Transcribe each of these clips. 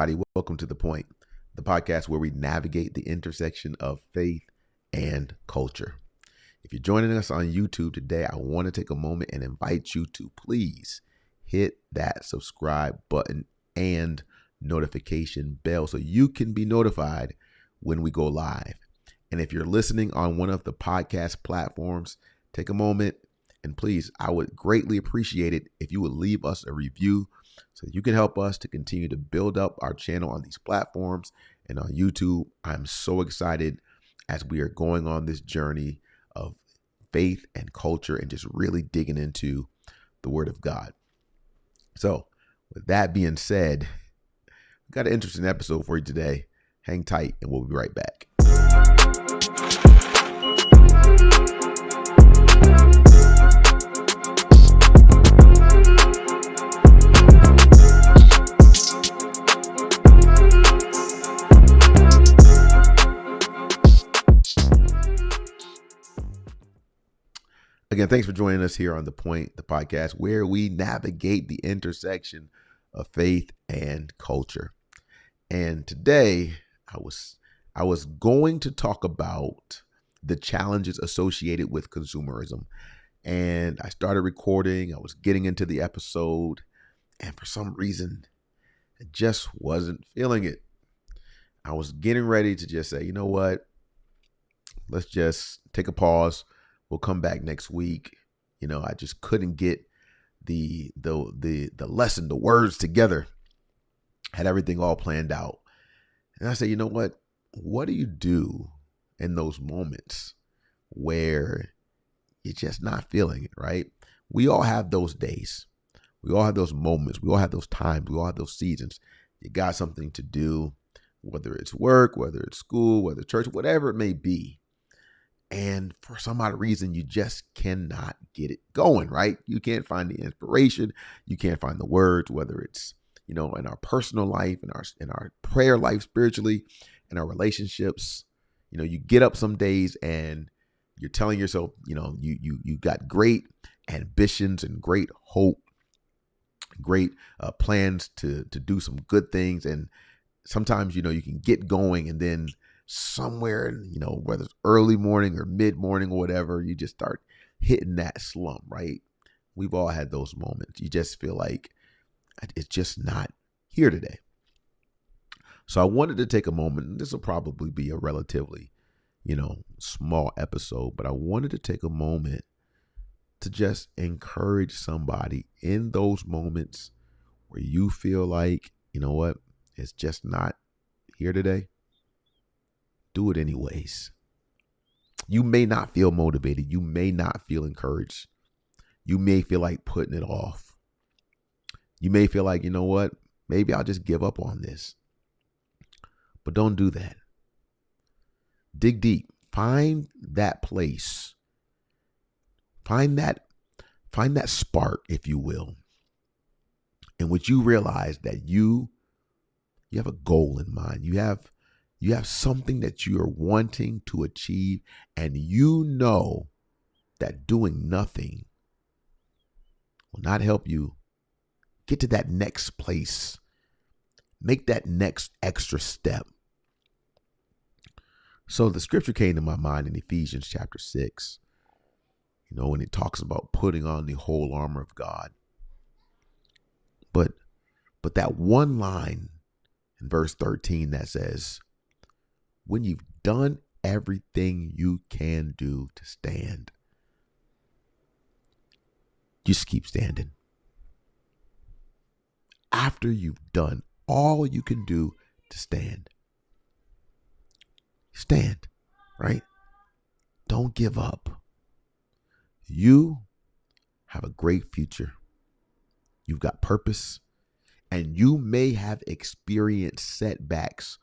everybody. Welcome to The Point, the podcast where we navigate the intersection of faith and culture. If you're joining us on YouTube today, I want to take a moment and invite you to please hit that subscribe button and notification bell so you can be notified when we go live. And if you're listening on one of the podcast platforms, take a moment and please, I would greatly appreciate it if you would leave us a review so that you can help us to continue to build up our channel on these platforms and on YouTube. I'm so excited as we are going on this journey of faith and culture and just really digging into the Word of God. So with that being said, we've got an interesting episode for you today. Hang tight and we'll be right back. Again, thanks for joining us here on The Point, the podcast where we navigate the intersection of faith and culture. And today I was going to talk about the challenges associated with consumerism. And I started recording, I was getting into the episode, and for some reason, I just wasn't feeling it. I was getting ready to just say, you know what? Let's just take a pause. We'll come back next week. I just couldn't get the lesson, the words together. Had everything all planned out. And I said, you know what? What do you do in those moments where you're just not feeling it, right? We all have those days. We all have those moments. We all have those times. We all have those seasons. You got something to do, whether it's work, whether it's school, whether it's church, whatever it may be. And for some odd reason, you just cannot get it going, right? You can't find the inspiration. You can't find the words, whether it's, in our personal life, in our prayer life, spiritually, in our relationships. You get up some days and you're telling yourself, you got great ambitions and great hope, great plans to do some good things. And sometimes, you can get going and then somewhere, whether it's early morning or mid morning or whatever, you just start hitting that slump, right? We've all had those moments. You just feel like it's just not here today. So I wanted to take a moment. This will probably be a relatively, small episode, but I wanted to take a moment to just encourage somebody in those moments where you feel like, you know what, it's just not here today. Do it anyways. You may not feel motivated. You may not feel encouraged. You may feel like putting it off. You may feel like, you know what, maybe I'll just give up on this. But don't do that. Dig deep. Find that place. Find that spark, if you will, in which you realize that you have a goal in mind. You have something that you are wanting to achieve, and you know that doing nothing will not help you get to that next place, make that next extra step. So the scripture came to my mind in Ephesians chapter 6, when it talks about putting on the whole armor of God. But that one line in verse 13 that says, when you've done everything you can do to stand, just keep standing. After you've done all you can do to stand, right? Don't give up. You have a great future. You've got purpose, and you may have experienced setbacks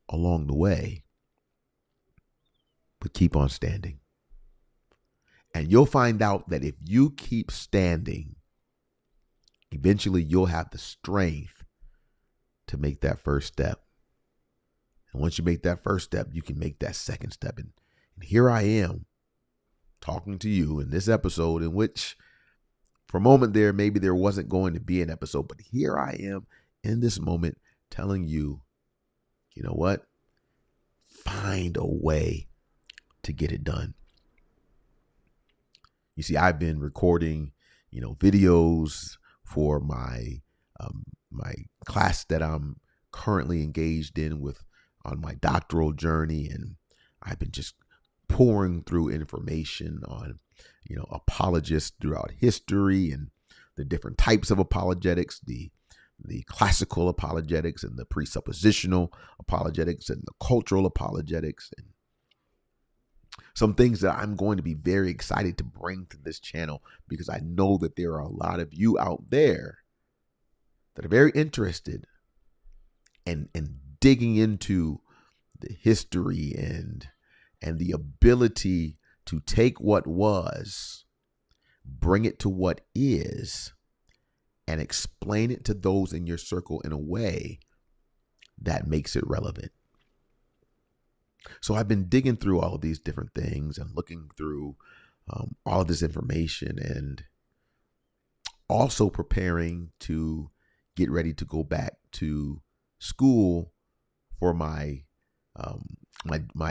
along the way, but keep on standing. And you'll find out that if you keep standing, eventually you'll have the strength to make that first step. And once you make that first step, you can make that second step. And here I am talking to you in this episode, in which for a moment there, maybe there wasn't going to be an episode, but here I am in this moment telling you, you know what? Find a way to get it done. You see, I've been recording, videos for my class that I'm currently engaged in on my doctoral journey, and I've been just pouring through information on, apologists throughout history and the different types of apologetics, the classical apologetics and the presuppositional apologetics and the cultural apologetics, and some things that I'm going to be very excited to bring to this channel, because I know that there are a lot of you out there that are very interested in digging into the history and the ability to take what was, bring it to what is, and explain it to those in your circle in a way that makes it relevant. So I've been digging through all of these different things and looking through all of this information, and also preparing to get ready to go back to school for my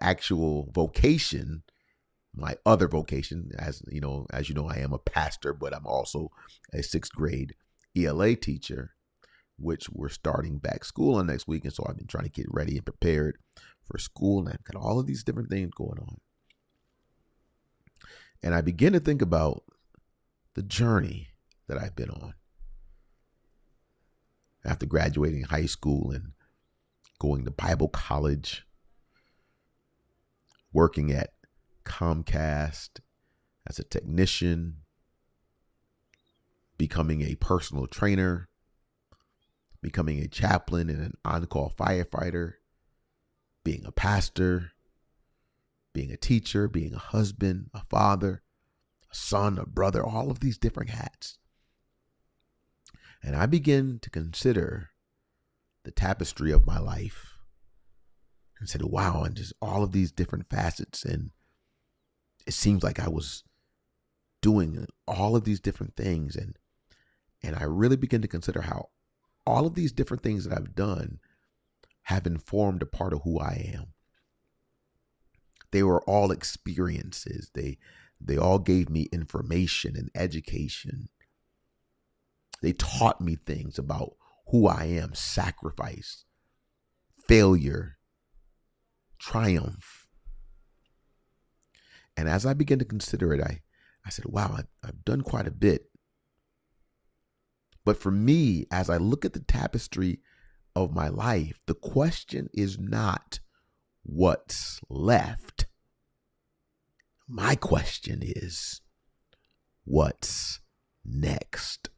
actual vocation, my other vocation. As you know, I am a pastor, but I'm also a 6th grade ELA teacher, which we're starting back school on next week. And so I've been trying to get ready and prepared for school, and I've got all of these different things going on. And I begin to think about the journey that I've been on after graduating high school and going to Bible college, working at Comcast as a technician, becoming a personal trainer, becoming a chaplain and an on-call firefighter, being a pastor, being a teacher, being a husband, a father, a son, a brother, all of these different hats. And I begin to consider the tapestry of my life and said, wow, and just all of these different facets. And it seems like I was doing all of these different things. And I really begin to consider how all of these different things that I've done have informed a part of who I am. They were all experiences. They all gave me information and education. They taught me things about who I am: sacrifice, failure, triumph. And as I began to consider it, I said, wow, I've done quite a bit. But for me, as I look at the tapestry of my life, the question is not what's left. My question is, what's next?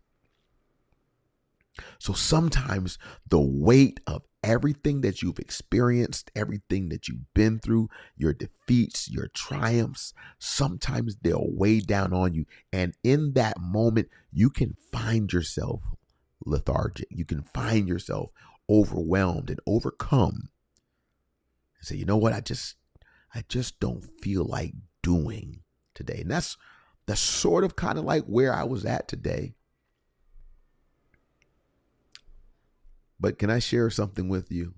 So sometimes the weight of everything that you've experienced, everything that you've been through, your defeats, your triumphs, sometimes they'll weigh down on you. And in that moment, you can find yourself lethargic. You can find yourself overwhelmed and overcome. And say, you know what? I just don't feel like doing today. And that's sort of kind of like where I was at today. But can I share something with you?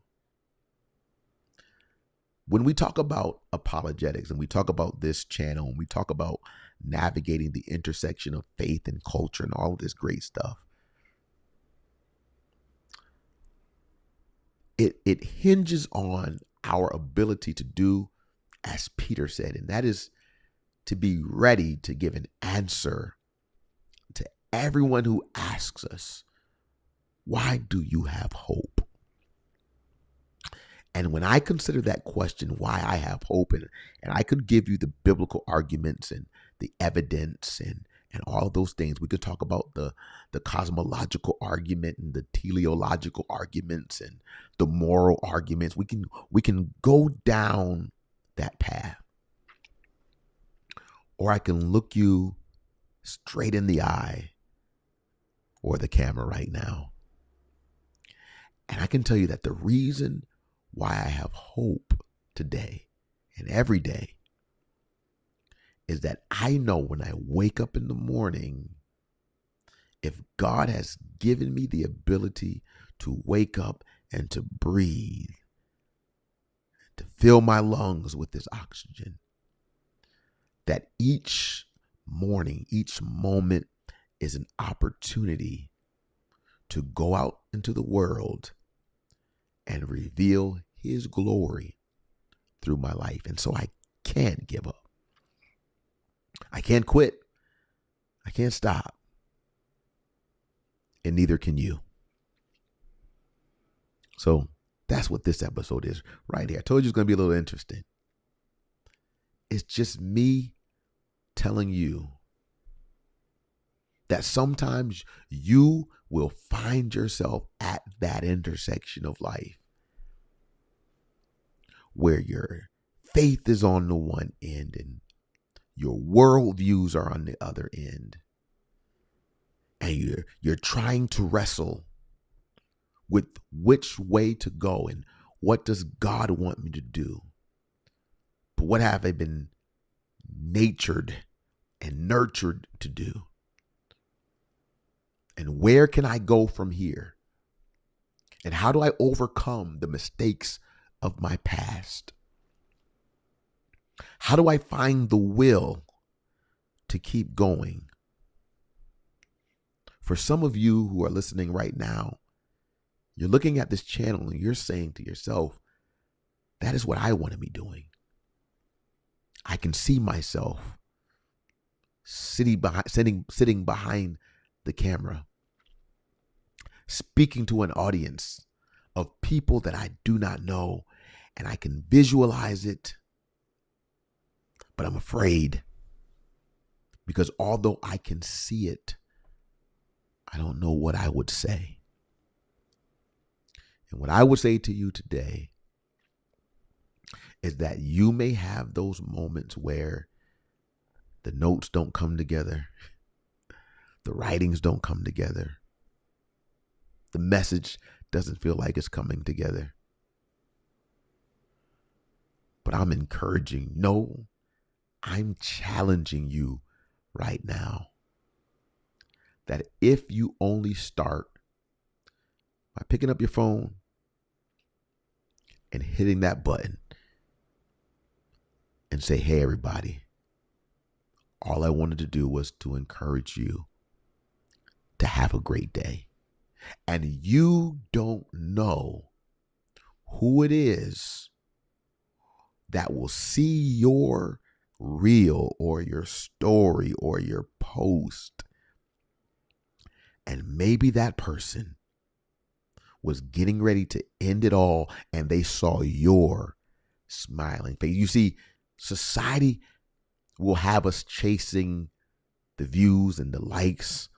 When we talk about apologetics and we talk about this channel and we talk about navigating the intersection of faith and culture and all of this great stuff, it hinges on our ability to do as Peter said, and that is to be ready to give an answer to everyone who asks us, why do you have hope? And when I consider that question, why I have hope, and I could give you the biblical arguments and the evidence and all of those things. We could talk about the cosmological argument and the teleological arguments and the moral arguments. We can go down that path. Or I can look you straight in the eye or the camera right now. And I can tell you that the reason why I have hope today and every day is that I know when I wake up in the morning, if God has given me the ability to wake up and to breathe, to fill my lungs with this oxygen. That each morning, each moment is an opportunity to go out into the world and reveal his glory through my life. And so I can't give up. I can't quit. I can't stop. And neither can you. So that's what this episode is right here. I told you it's going to be a little interesting. It's just me telling you that sometimes you will find yourself at that intersection of life where your faith is on the one end and your worldviews are on the other end. And you're trying to wrestle with which way to go and what does God want me to do. But what have I been natured and nurtured to do? And where can I go from here? And how do I overcome the mistakes of my past? How do I find the will to keep going? For some of you who are listening right now, you're looking at this channel and you're saying to yourself, that is what I want to be doing. I can see myself sitting behind the camera, speaking to an audience of people that I do not know, and I can visualize it, but I'm afraid because although I can see it, I don't know what I would say. And what I would say to you today is that you may have those moments where the notes don't come together, the writings don't come together, the message doesn't feel like it's coming together. But I'm encouraging, no, I'm challenging you right now that if you only start by picking up your phone and hitting that button and say, hey, everybody, all I wanted to do was to encourage you to have a great day. And you don't know who it is that will see your reel or your story or your post. And maybe that person was getting ready to end it all and they saw your smiling face. You see, society will have us chasing the views and the likes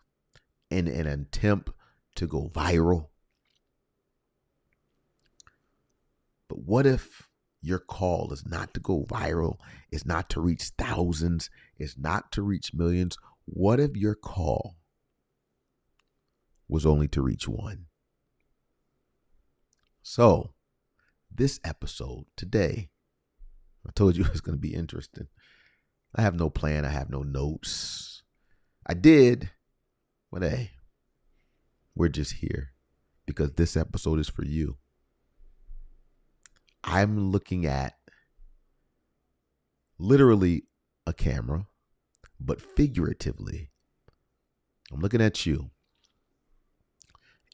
in an attempt to go viral. But what if your call is not to go viral, is not to reach thousands, is not to reach millions? What if your call was only to reach one? So, this episode today, I told you it's going to be interesting. I have no plan. I have no notes. I did, but hey, we're just here because this episode is for you. I'm looking at literally a camera, but figuratively, I'm looking at you.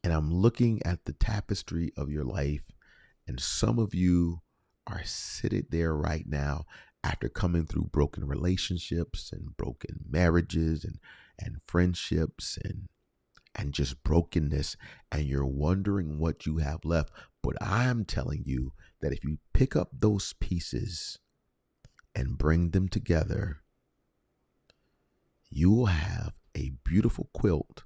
And I'm looking at the tapestry of your life. And some of you are sitting there right now after coming through broken relationships and broken marriages and friendships and just brokenness. And you're wondering what you have left. But I'm telling you that if you pick up those pieces and bring them together, you will have a beautiful quilt.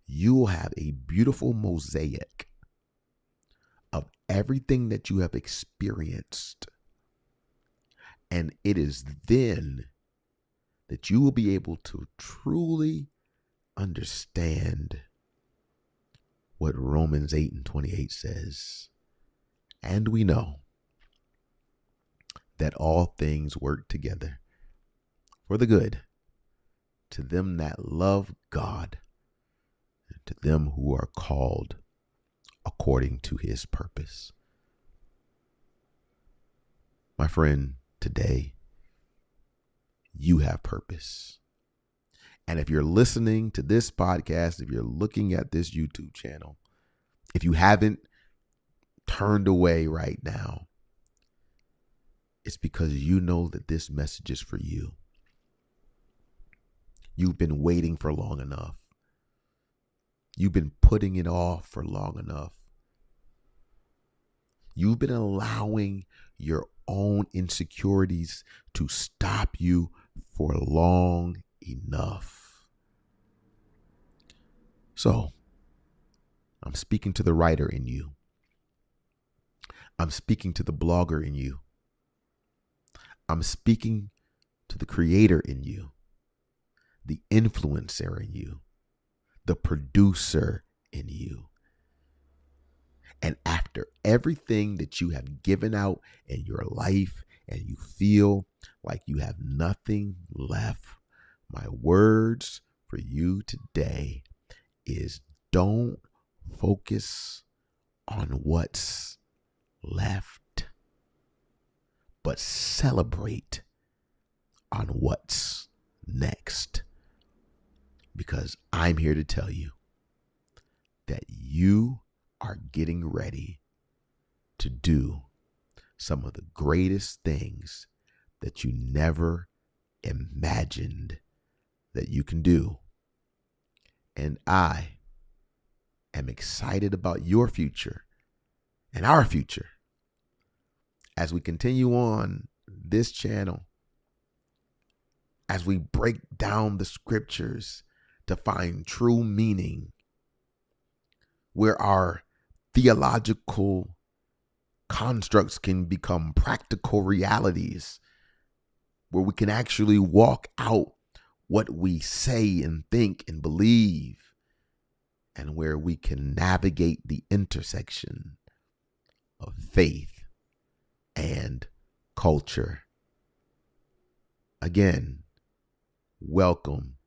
You will have a beautiful mosaic of everything that you have experienced. And it is then that you will be able to truly understand what Romans 8:28 says. And we know that all things work together for the good to them that love God, to them who are called according to his purpose. My friend, today, you have purpose. And if you're listening to this podcast, if you're looking at this YouTube channel, if you haven't turned away right now, it's because you know that this message is for you. You've been waiting for long enough. You've been putting it off for long enough. You've been allowing your own insecurities to stop you for long enough. So, I'm speaking to the writer in you. I'm speaking to the blogger in you. I'm speaking to the creator in you, the influencer in you, the producer in you. And after everything that you have given out in your life and you feel like you have nothing left, my words for you today is don't focus on what's left, but celebrate on what's next. Because I'm here to tell you that you are getting ready to do some of the greatest things that you never imagined that you can do. And I am excited about your future and our future as we continue on this channel, as we break down the scriptures to find true meaning, where our theological constructs can become practical realities, where we can actually walk out what we say and think and believe, and where we can navigate the intersection of faith and culture. Again, welcome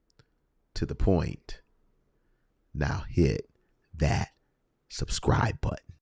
to The Point. Now hit that subscribe button.